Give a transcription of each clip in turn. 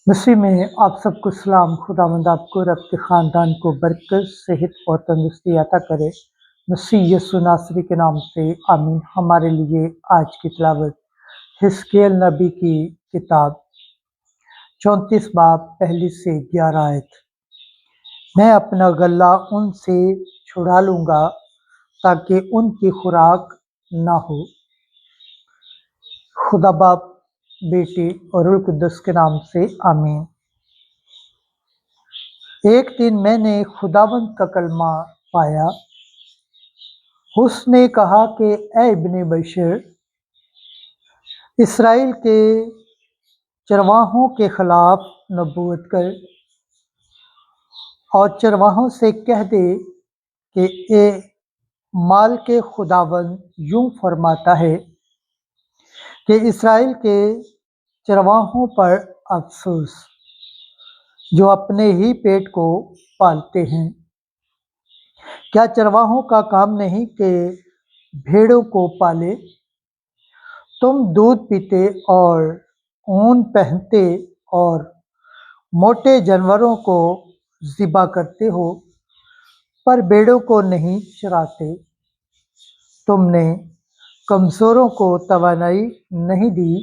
मसीह में आप सबको सलाम। खुदावंद आपको और आपके ख़ानदान को बरकत, सेहत और तंदुरुस्ती अता करे। मसीह यीशु नासरी के नाम से आमीन। हमारे लिए आज की तिलावत हिस्कियल नबी की किताब 34 बाब 1 से 11 आयत। मैं अपना गला उनसे छुड़ा लूँगा ताकि उनकी खुराक ना हो। खुदा बाप, बेटी और रूह कुद्दुस के नाम से आमीन। एक दिन मैंने खुदावंद का कलमा पाया। उसने कहा कि ऐ इब्ने बशर, इसराइल के चरवाहों के खिलाफ नबूवत कर और चरवाहों से कह दे कि ए माल के खुदावंद यूं फरमाता है कि इसराइल के चरवाहों पर अफसोस, जो अपने ही पेट को पालते हैं। क्या चरवाहों का काम नहीं कि भेड़ों को पाले? तुम दूध पीते और ऊन पहनते और मोटे जानवरों को ज़िबा करते हो, पर भेड़ों को नहीं चराते। तुमने कमज़ोरों को तवानाई नहीं दी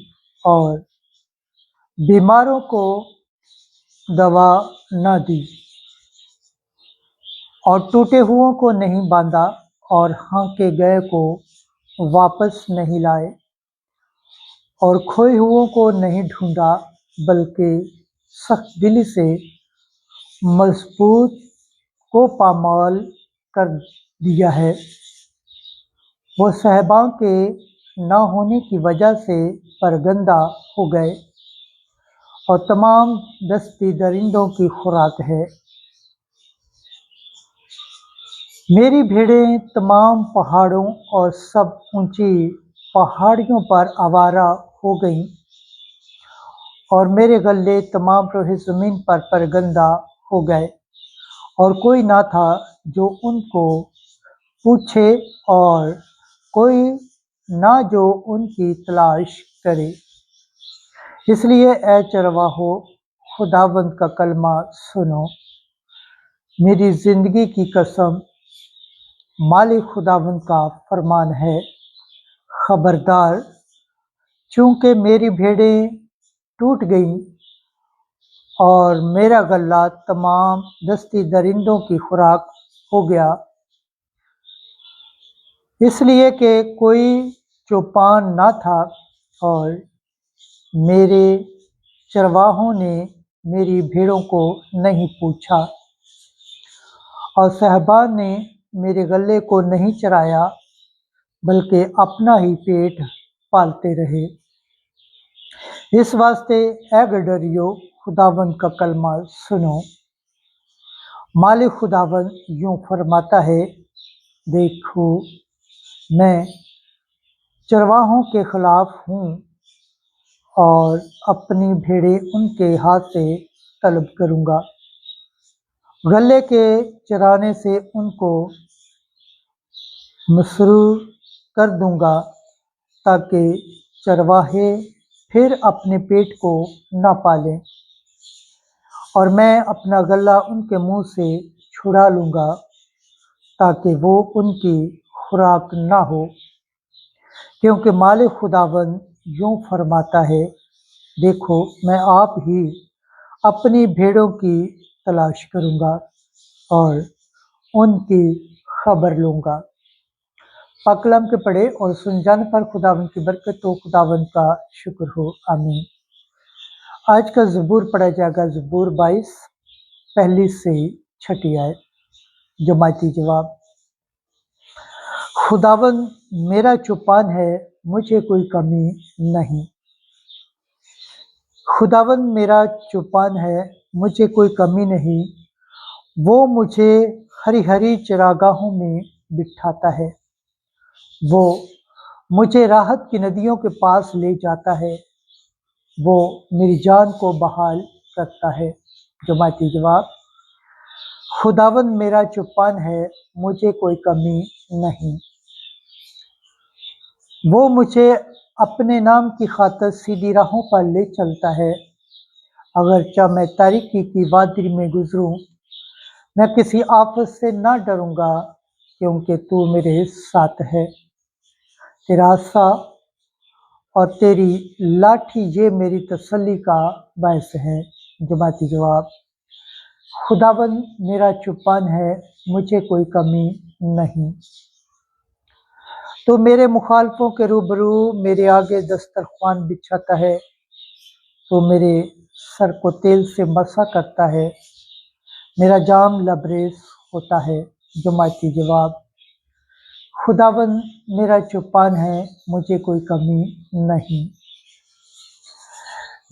और बीमारों को दवा न दी, और टूटे हुओं को नहीं बांधा और हाँके गए को वापस नहीं लाए, और खोए हुओं को नहीं ढूंढा, बल्कि सख्त दिली से मजबूत को पामाल कर दिया है। वो साहिबां के न होने की वजह से परगंदा हो गए और तमाम दस्ती दरिंदों की खुराक है। मेरी भेड़ें तमाम पहाड़ों और सब ऊंची पहाड़ियों पर आवारा हो गईं, और मेरे गल्ले तमाम रोहे ज़मीन पर परगंदा हो गए, और कोई ना था जो उनको पूछे और कोई ना जो उनकी तलाश करे। इसलिए ऐ चरवाहो, खुदावंद का कलमा सुनो। मेरी ज़िंदगी की कसम, मालिक खुदावंद का फरमान है, खबरदार, चूँकि मेरी भेड़ें टूट गईं और मेरा गला तमाम दस्ती दरिंदों की खुराक हो गया, इसलिए कि कोई चौपान ना था और मेरे चरवाहों ने मेरी भेड़ों को नहीं पूछा, और साहिबान ने मेरे गले को नहीं चराया, बल्कि अपना ही पेट पालते रहे। इस वास्ते ऐ गडरियो, खुदावंद का कलमा सुनो। मालिक खुदावंद यूं फरमाता है, देखो, मैं चरवाहों के खिलाफ हूँ और अपनी भेड़ें उनके हाथ से तलब करूँगा। गले के चराने से उनको मसरूर कर दूँगा, ताकि चरवाहे फिर अपने पेट को न पालें, और मैं अपना गला उनके मुंह से छुड़ा लूँगा, ताकि वो उनकी खुराक ना हो। क्योंकि मालिक खुदावंद यूं फरमाता है, देखो, मैं आप ही अपनी भेड़ों की तलाश करूँगा और उनकी खबर लूँगा। पाक कलाम के पढ़े और सुन जाने पर खुदावंद की बरकत हो, खुदावंद का शुक्र हो। आमीन। आज का ज़बूर पढ़ा जाएगा, ज़बूर 22 1 से 6 आयत। जमाती जवाब, खुदावंद मेरा चौपान है, मुझे कोई कमी नहीं। खुदावंद मेरा चौपान है, मुझे कोई कमी नहीं। वो मुझे हरी हरी चरागाहों में बिठाता है। वो मुझे राहत की नदियों के पास ले जाता है। वो मेरी जान को बहाल करता है। जमाती जवाब, खुदावंद मेरा चौपान है, मुझे कोई कमी नहीं। वो मुझे अपने नाम की खातिर सीधी राहों पर ले चलता है। अगरचा मैं तारीकी की वादी में गुजरूं, मैं किसी आफत से ना डरूंगा, क्योंकि तू मेरे साथ है। तेरा आसा और तेरी लाठी ये मेरी तसल्ली का बायस है। जमाती जवाब, खुदावन मेरा चुपान है, मुझे कोई कमी नहीं। तो मेरे मुखालफों के रूबरू मेरे आगे दस्तरख्वान बिछाता है, तो मेरे सर को तेल से मसा करता है, मेरा जाम लबरेज होता है। जमाती जवाब, खुदावन मेरा चुपान है, मुझे कोई कमी नहीं।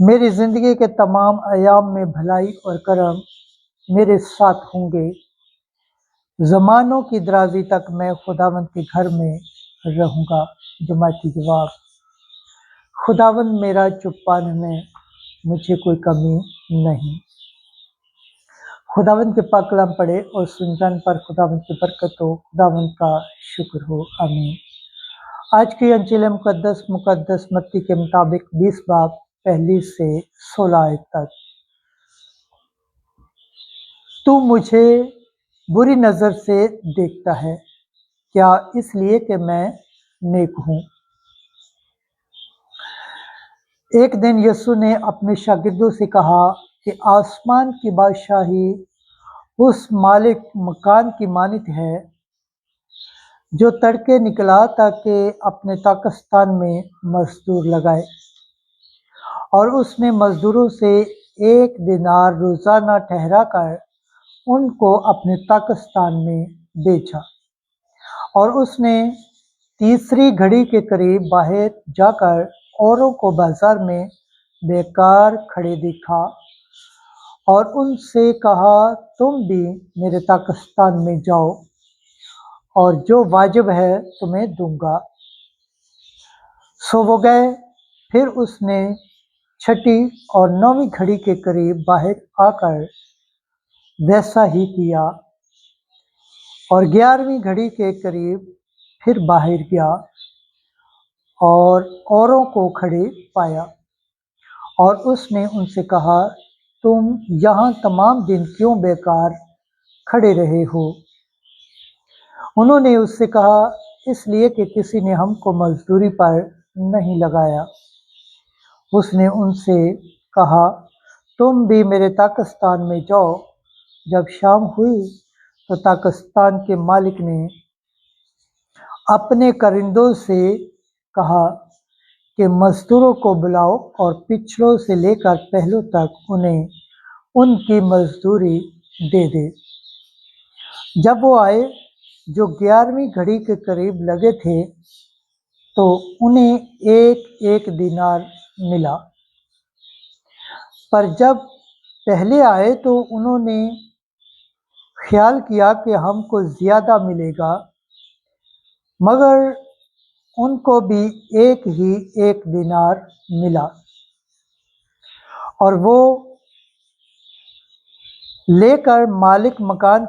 मेरी ज़िंदगी के तमाम अयाम में भलाई और करम मेरे साथ होंगे। ज़मानों की दराजी तक मैं खुदावन के घर में रहूँगा। जमाती जवाब, खुदावन मेरा चुपान है, मुझे कोई कमी नहीं। खुदावन के पाक कलाम पढ़े और सुनजान पर खुदावन की बरकत हो, खुदावन का शुक्र हो। आमीन। आज की अंजील मुकद्दस मत्ती के मुताबिक 20 बाब 1 से 16 आयत तक। तू मुझे बुरी नज़र से देखता है, क्या इसलिए कि मैं नेक हूँ? एक दिन यीशु ने अपने शागिर्दों से कहा कि आसमान की बादशाही उस मालिक मकान की मानित है जो तड़के निकला ताकि अपने ताकस्तान में मजदूर लगाए, और उसने मजदूरों से 1 दिनार रोज़ाना ठहरा कर उनको अपने ताकस्तान में बेचा। और उसने तीसरी घड़ी के करीब बाहर जाकर औरों को बाजार में बेकार खड़े देखा और उनसे कहा, तुम भी मेरे ताकस्तान में जाओ और जो वाजिब है तुम्हें दूंगा। सो वो गए। फिर उसने 6ठी और 9वीं घड़ी के करीब बाहर आकर वैसा ही किया, और 11वीं घड़ी के करीब फिर बाहर गया और औरों को खड़े पाया, और उसने उनसे कहा, तुम यहाँ तमाम दिन क्यों बेकार खड़े रहे हो? उन्होंने उससे कहा, इसलिए कि किसी ने हमको मजदूरी पर नहीं लगाया। उसने उनसे कहा, तुम भी मेरे ताकस्तान में जाओ। जब शाम हुई तो ताकस्तान के मालिक ने अपने कारिंदों से कहा कि मजदूरों को बुलाओ और पिछलों से लेकर पहलों तक उन्हें उनकी मजदूरी दे दे। जब वो आए जो 11वीं घड़ी के करीब लगे थे, तो उन्हें 1-1 दिनार मिला। पर जब पहले आए तो उन्होंने ख्याल किया कि हमको ज़्यादा मिलेगा, मगर उनको भी 1 दिनार मिला, और वो लेकर मालिक मकान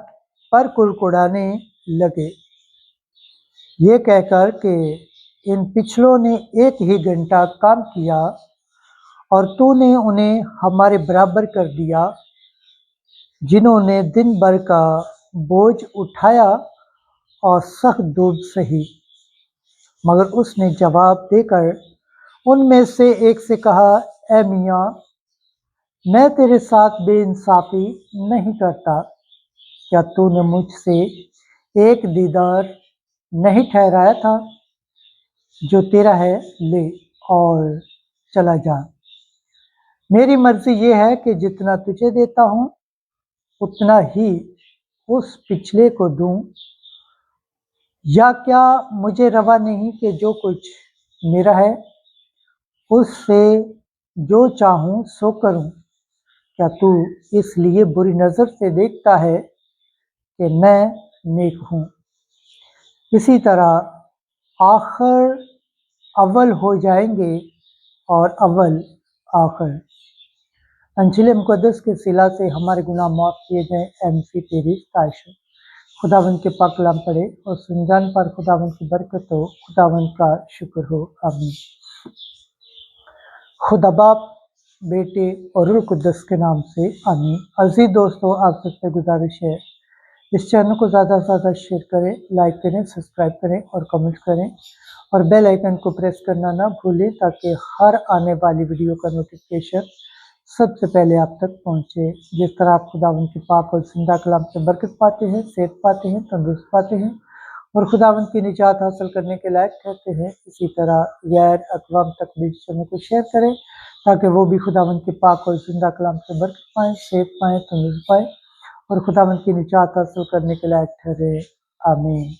पर कुड़कुड़ाने लगे, ये कहकर कि इन पिछलों ने 1 ही घंटा काम किया और तूने उन्हें हमारे बराबर कर दिया, जिन्होंने दिन भर का बोझ उठाया और सख्त धूप सही। मगर उसने जवाब देकर उनमें से एक से कहा, ए मियाँ, मैं तेरे साथ बेइंसाफी नहीं करता। क्या तूने मुझसे 1 दीनार नहीं ठहराया था? जो तेरा है ले और चला जा। मेरी मर्जी ये है कि जितना तुझे देता हूँ उतना ही उस पिछले को दूं, या क्या मुझे रवा नहीं कि जो कुछ मेरा है उससे जो चाहूँ सो करूँ? क्या तू इसलिए बुरी नज़र से देखता है कि मैं नेक हूँ? इसी तरह आखिर अव्वल हो जाएंगे और अव्वल आखिर। अंजील मुकद्दस के सिला से हमारे गुनाह माफ़ किए गए। MC तेरी तारीफ़। खुदावंद के पाक कलाम पढ़े और सुनजान पर खुदावंद की बरकत हो, खुदावंद का शुक्र हो। आमीन। खुदा बाप, बेटे और रूह कुद्दस के नाम से आमीन। अजीज दोस्तों, आप सबसे गुजारिश है इस चैनल को ज़्यादा से ज़्यादा शेयर करें, लाइक करें, सब्सक्राइब करें और कमेंट करें और बेल आइकन को प्रेस करना ना भूलें ताकि हर आने वाली वीडियो का नोटिफिकेशन सबसे पहले आप तक पहुंचे। जिस तरह आप खुदावंद की पाक और जिंदा कलाम से बरकत पाते हैं, सेहत पाते हैं, तंदुरुस्त पाते हैं और खुदावंद की निजात हासिल करने के लायक कहते हैं, इसी तरह गैर अक़वाम तक भी इस चैनल को शेयर करें ताकि वो भी खुदावंद के पाक और जिंदा कलाम से बरकत पाएँ, सेहत पाएँ, तंदुरुस्त पाएँ और खुदावंद की निजात हासिल करने के लायक ठहरे। आमीन।